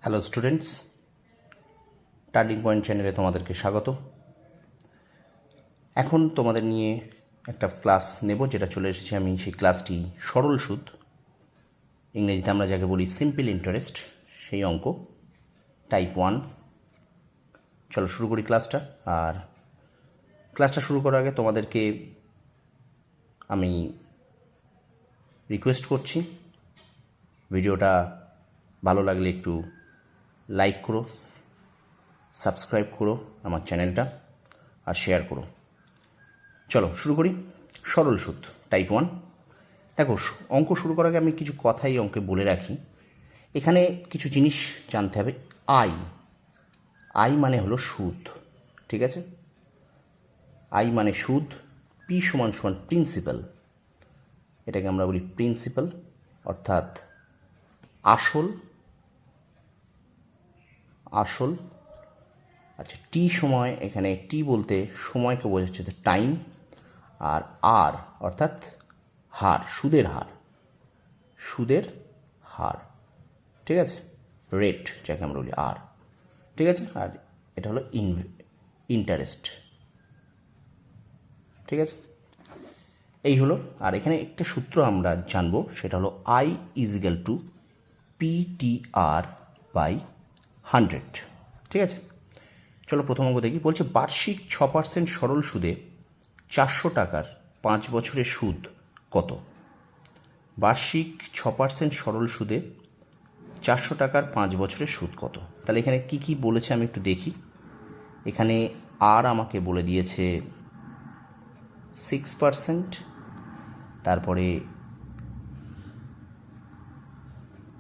Hello students, turning point চ্যানেলে তোমাদেরকে স্বাগত। এখন তোমাদের নিয়ে একটা ক্লাস নেব, যেটা চলে এসেছে। আমি সেই ক্লাসটি সরল সুদ, ইংরেজিতে আমরা যাকে বলি সিম্পল ইন্টারেস্ট, সেই অঙ্ক টাইপ 1। চলো শুরু করি ক্লাসটা। আর ক্লাসটা শুরু করার আগে তোমাদেরকে আমি রিকোয়েস্ট করছি, ভিডিওটা ভালো লাগলে একটু লাইক করো, সাবস্ক্রাইব করো আমার চ্যানেলটা, আর শেয়ার করো। চলো শুরু করি। সরল সুদ টাইপ 1। দেখো, অঙ্ক শুরু করার আগে আমি কিছু কথা এই অঙ্কে বলে রাখি। এখানে কিছু জিনিস জানতে হবে। আই মানে হলো সুদ, ঠিক আছে? আই মানে সুদ। পি সমান সমান প্রিন্সিপাল, এটাকে আমরা বলি প্রিন্সিপাল, অর্থাৎ আসল। আচ্ছা, টি সময়, এখানে টি বলতে সময়কে বোঝাচ্ছে টাইম, আর আর অর্থাৎ হার, সুদের হার, ঠিক আছে? রেট যাকে আমরা বলি, আর, ঠিক আছে? আর এটা হলো ইন্টারেস্ট, ঠিক আছে? এই হলো। আর এখানে একটা সূত্র আমরা জানবো, সেটা হলো I is equal to PTR by 100, ঠিক আছে? চলো প্রথম অঙ্ক দেখি। বলছে বার্ষিক 6% সরল সুদে 400 টাকার 5 বছরের সুদ কত? বার্ষিক 6% সরল সুদে 400 টাকার 5 বছরের সুদ কত? তাহলে এখানে কি কি বলেছে আমি একটু দেখি। এখানে আর আমাকে বলে দিয়েছে 6%, তারপরে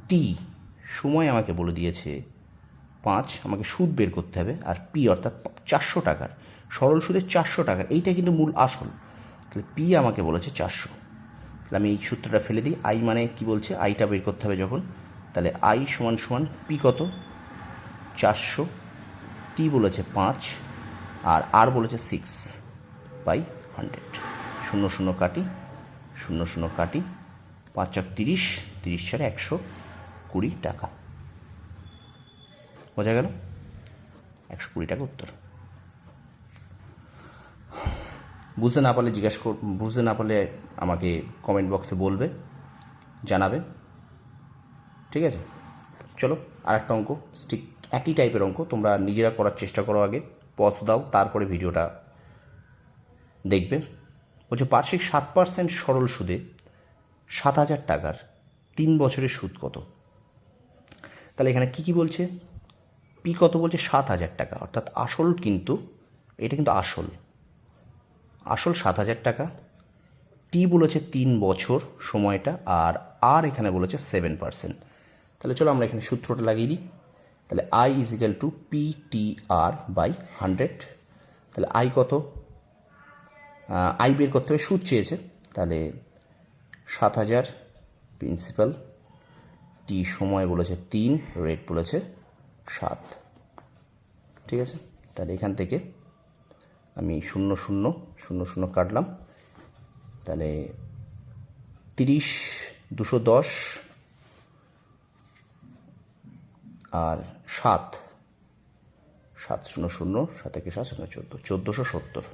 টি সময় আমাকে বলে দিয়েছে 5, আমাকে সুদ বের করতে হবে। আর পি অর্থাৎ 400 টাকার, সরল সুদের 400 টাকার, এইটা কিন্তু মূল আসল। তাহলে পি আমাকে বলেছে 400। তাহলে আমি এই সূত্রটা ফেলে দিই। আই মানে কি বলছে, আইটা বের করতে হবে যখন, তাহলে আই সমান সমান পি কত? 400, টি বলেছে 5, আর বলেছে 6 বাই 100। 0 0 কাটি, 0 0 কাটি, 5 4 30, 30 4 120 টাকা। বোঝা গেল? 120 টাকা উত্তর। বুঝতে না পারলে বুঝতে না পারলে আমাকে কমেন্ট বক্সে বলবে, জানাবে, ঠিক আছে? চলো আর একটা অঙ্ক, ঠিক একই টাইপের অঙ্ক, তোমরা নিজেরা করার চেষ্টা করো। আগে পজ দাও, তারপরে ভিডিওটা দেখবে। বলছে বার্ষিক 7% সরল সুদে 7,000 টাকার 3 বছরের সুদ কত? তাহলে এখানে কি বলছে? পি কত বলছে? 7,000 টাকা, অর্থাৎ আসল, কিন্তু এটা কিন্তু আসল 7,000 টাকা। টি বলেছে 3 বছর সময়টা, আর এখানে বলেছে 7%। তাহলে চলো আমরা এখানে সূত্রটা লাগিয়ে দিই। তাহলে I is equal to PTR by 100। তাহলে আই কত? আই বের করতে হবে, সুদ চেয়েছে। তাহলে 7,000 প্রিন্সিপাল, টি সময় বলেছে 3, রেট বলেছে 7, ঠিক আছে? তাহলে এখান থেকে আমি 0 0 0 0 কাটলাম। তাহলে 30 210 আর 7 7 0 0 7 একে 7 14,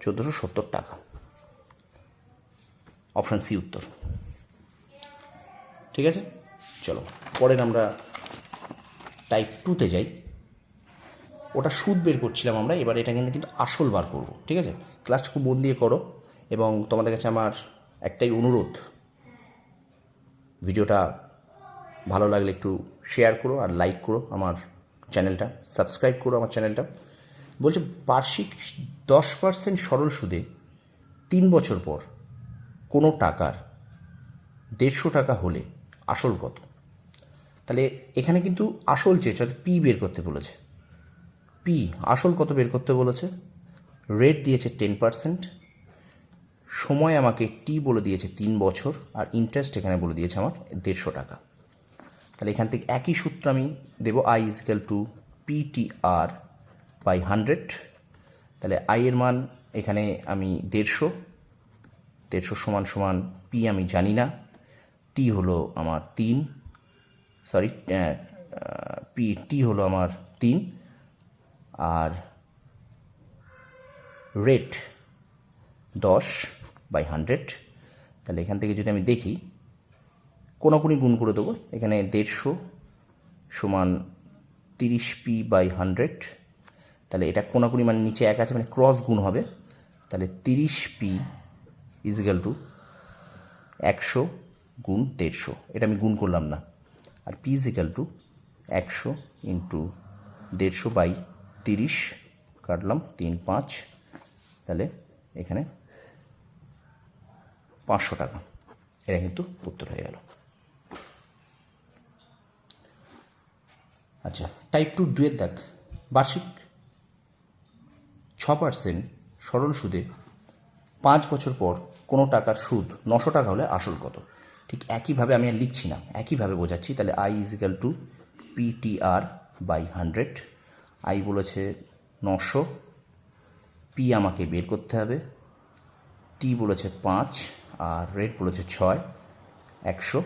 1470 টাকা। অপশান সি উত্তর, ঠিক আছে? চলো পরের আমরা টাইপ 2তে যাই। ওটা সুদ বের করছিলাম আমরা, এবার এটা কিন্তু আসল বার করব, ঠিক আছে? ক্লাসটা খুব মন দিয়ে করো, এবং তোমাদের কাছে আমার একটাই অনুরোধ, ভিডিওটা ভালো লাগলে একটু শেয়ার করো আর লাইক করো আমার চ্যানেলটা, সাবস্ক্রাইব করো আমার চ্যানেলটা। বলছে বার্ষিক 10% সরল সুদে 3 বছর পর কোনো টাকার 150 টাকা হলে আসল কত? তাহলে এখানে কিন্তু আসল চেয়েছে, অর্থাৎ পি বের করতে বলেছে। পি আসল কত বের করতে বলেছে? রেট দিয়েছে 10%, সময় আমাকে টি বলে দিয়েছে 3 বছর, আর ইন্টারেস্ট এখানে বলে দিয়েছে আমার 150 টাকা। তাহলে এখান থেকে একই সূত্র আমি দেবো, I is equal to PTR by 100। তাহলে আই এর মান এখানে আমি 150 সমান সমান পি আমি জানি না, টি হলো আমার 3, সরি, টি হলো আমার 3, আর রেট 10/100। তাহলে এখান থেকে যদি আমি দেখি, কোনাকুনি গুণ করে দেবো। এখানে 150 সমান 30p/100। তাহলে এটা কোনাকুনি মানে নিচে 1 আছে, মানে ক্রস গুণ হবে। তাহলে 30p ইজিক্যাল টু 100 গুণ 150, এটা আমি গুণ করলাম না। আর p ইজিক্যাল টু 100 ইন্টু 150/30, কাটলাম 3 5, তাহলে এখানে 500 টাকা। এটা কিন্তু উত্তর হয়ে গেল। আচ্ছা, টাইপ 2 2 দাগ। বার্ষিক 6% সরল সুদে 5 বছর পর কোনো টাকার সুদ 900 টাকা হলে আসল কত? ঠিক একইভাবে আমি আর লিখছি না, একইভাবে বোঝাচ্ছি। তাহলে I is equal two PTR/100। I বলেছে 900, পি আমাকে বের করতে হবে, টি বলেছে 5, আর রেট বলেছে 6, 100।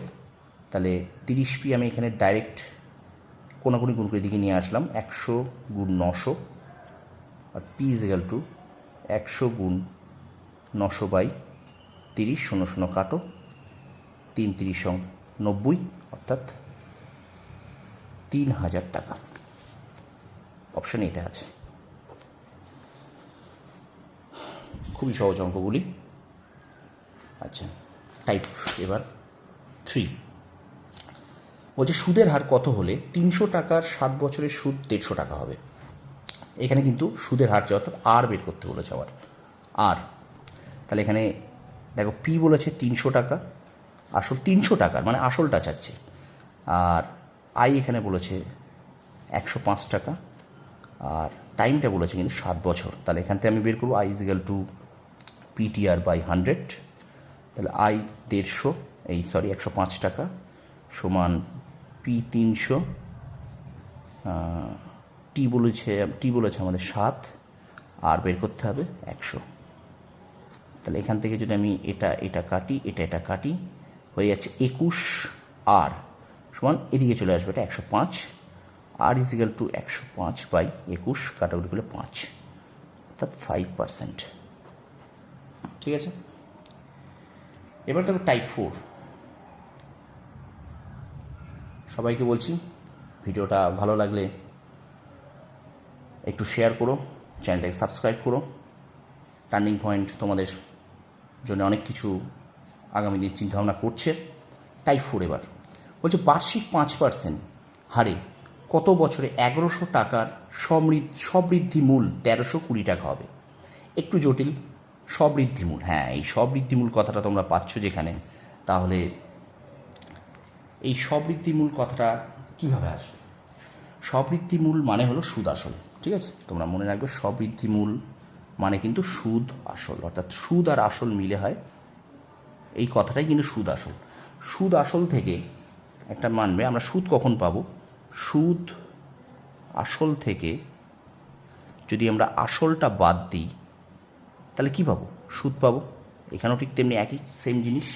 তাহলে 30p আমি এখানে ডাইরেক্ট কোনাকুনি গুণ করে দিকে নিয়ে আসলাম, 100 গুণ 900, আর পি ইজিক্যাল টু 100 গুণ 900/30, 0 0 কাটো, 3 30 90, অর্থাৎ 3000 টাকা। অপশান এতে আছে। খুবই সহজ অঙ্কগুলি। আচ্ছা, টাইপ এবার 3 বলছে সুদের হার কত হলে 300 টাকার 7 বছরের সুদ 150 টাকা হবে? এখানে কিন্তু সুদের হার যে, অর্থাৎ আর বের করতে বলেছে আবার আর। তাহলে এখানে দেখো, পি বলেছে 300 টাকা, আসল 300 টাকার মানে আসলটা চাচ্ছে। আর আই এখানে বলেছে 105 টাকা, আর টাইমটা বলেছে কিন্তু 7 বছর। তাহলে এখান থেকে আমি বের করবো আই ইজিক্যাল টু PTR/100। তাহলে আই 105 টাকা সমান পি 300, টি বলেছে আমাদের 7, আর বের করতে হবে 100। তাহলে এখান থেকে যদি আমি এটা কাটি, এটা কাটি, হয়ে যাচ্ছে 21, আর সমান এদিকে চলে আসবে এটা 105, আর ইজিক্যাল টু 105/21, কাটাকুটি করলে 5, অর্থাৎ 5%। ঠিক আছে, এবার দেখো টাইপ 4। সবাইকে বলছি, ভিডিওটা ভালো লাগলে একটু শেয়ার করো, চ্যানেলটাকে সাবস্ক্রাইব করো। টার্নিং পয়েন্ট তোমাদের জন্য অনেক কিছু আগামী দিন চিন্তাভাবনা করছে। টাইপ 4 এবার বলছে বার্ষিক 5% হারে কত বছরে 1100 টাকার সবৃদ্ধি মূল 1320 টাকা হবে? একটু জটিল। সবৃদ্ধি মূল, হ্যাঁ, এই সবৃদ্ধি মূল কথাটা তোমরা পাচ্ছ যেখানে, তাহলে এই সবৃদ্ধি মূল কথাটা কীভাবে আসবে? সবৃদ্ধি মূল মানে হলো সুদ আসল। ঠিক আছে, তোমরা মনে রাখবে, সবৃদ্ধি মূল মানে কিন্তু সুদ আসল, অর্থাৎ সুদ আর আসল মিলে হয় এই কথাটাই কিন্তু সুদ আসল। সুদ আসল থেকে একটা মানবে, আমরা সুদ কখন পাবো? সুদ আসল থেকে যদি আমরা আসলটা বাদ দিই তাহলে কি পাবো? সুদ পাবো। এখানেও ঠিক তেমনি একই সেম জিনিস।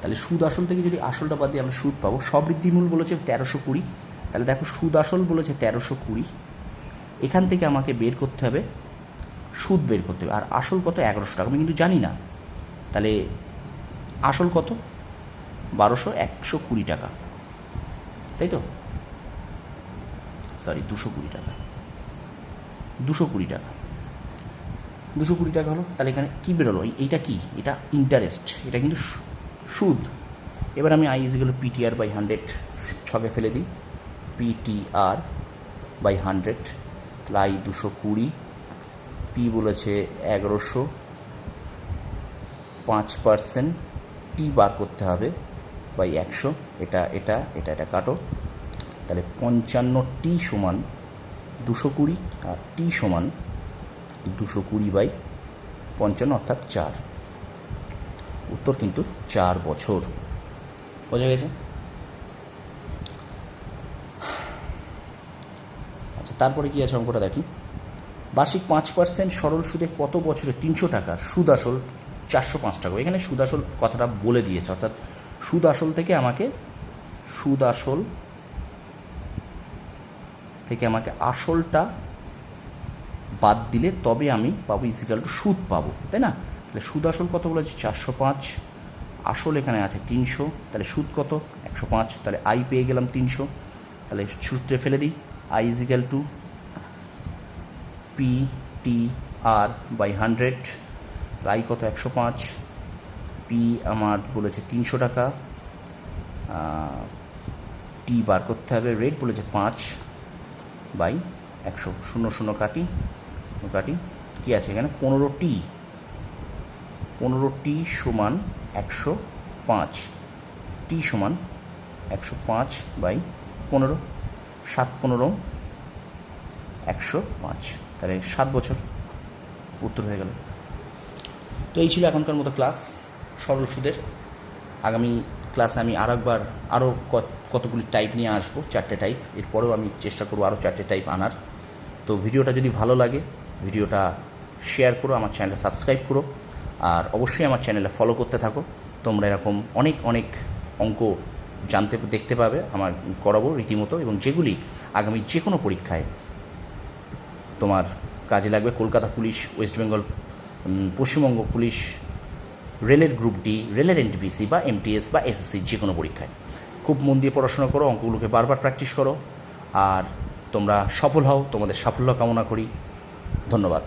তাহলে সুদ আসল থেকে যদি আসলটা বাদ দিয়ে আমরা সুদ পাবো। সবৃদ্ধিমূল বলেছে 1320, তাহলে দেখো সুদ আসল বলেছে 1320, এখান থেকে আমাকে বের করতে হবে সুদ বের করতে হবে। আর আসল কত? 1100 টাকা, আমি কিন্তু জানি না। তাহলে আসল কত? 120 টাকা, তাই তো? সরি, 220 টাকা, 220 টাকা, 220 টাকা হলো। তাহলে এখানে কী বেরোলো? এইটা কি? এটা ইন্টারেস্ট, এটা কিন্তু সুদ। এবার আমি আই ইজিক্যাল PTR/100 ছকে ফেলে দিই, PTR/100, তাহলে আই 220, পি বলেছে 1100, 5%, টি বার করতে হবে /100, এটা কাটো। তাহলে 55t সমান 220, আর টি সমান 220/100। 55 অর্থাৎ 4, উত্তর কিন্তু 4 বছর। বোঝা গেছে? আচ্ছা, তারপরে কী আছে অঙ্কটা দেখি। বার্ষিক 5% সরল সুদে কত বছরে 300 টাকা সুদ আসল 405 টাকা। এখানে সুদ আসল কথাটা বলে দিয়েছে, অর্থাৎ সুদ আসল থেকে আমাকে আসলটা বাদ দিলে তবে আমি পাবো ইজিক্যাল টু সুদ পাবো, তাই না? তাহলে সুদ আসল কত বলেছে? 405, আসল এখানে আছে 300, তাহলে সুদ কত? 105, তাহলে আই পেয়ে গেলাম 300। তাহলে সূত্রে ফেলে দিই, I is equal to P T R by 100। I কত? 105, পি আমার বলেছে 300 টাকা, টি বার করতে হবে, রেট বলেছে 5 বাই 100, 0 0 কাটি, কী আছে এখানে? 15t সমান 105, টি সমান 105 বাই 15, 7 15 105, তাহলে 7 বছর উত্তর হয়ে গেল। তো এই ছিল এখনকার মতো ক্লাস সরল সুদের। আগামী ক্লাসে আমি আরও কতগুলি টাইপ নিয়ে আসবো, 4টে টাইপ। এরপরেও আমি চেষ্টা করবো আরও 4টে টাইপ আনার। তো ভিডিওটা যদি ভালো লাগে ভিডিওটা শেয়ার করো, আমার চ্যানেলটা সাবস্ক্রাইব করো, আর অবশ্যই আমার চ্যানেলটা ফলো করতে থাকো। তোমরা এরকম অনেক অঙ্ক দেখতে পাবে আমার করাবো রীতিমতো, এবং যেগুলি আগামী যে কোনো পরীক্ষায় তোমার কাজে লাগবে। Kolkata police, West Bengal, Paschimbanga police, রেলের গ্রুপ ডি, রেলের এনটিপিসি বা এমটিএস বা এসএসসি যে কোনো পরীক্ষায় খুব মন দিয়ে পড়াশোনা করো, অঙ্কগুলোকে বারবার প্র্যাকটিস করো, আর তোমরা সফল হও। তোমাদের সাফল্য কামনা করি। ধন্যবাদ।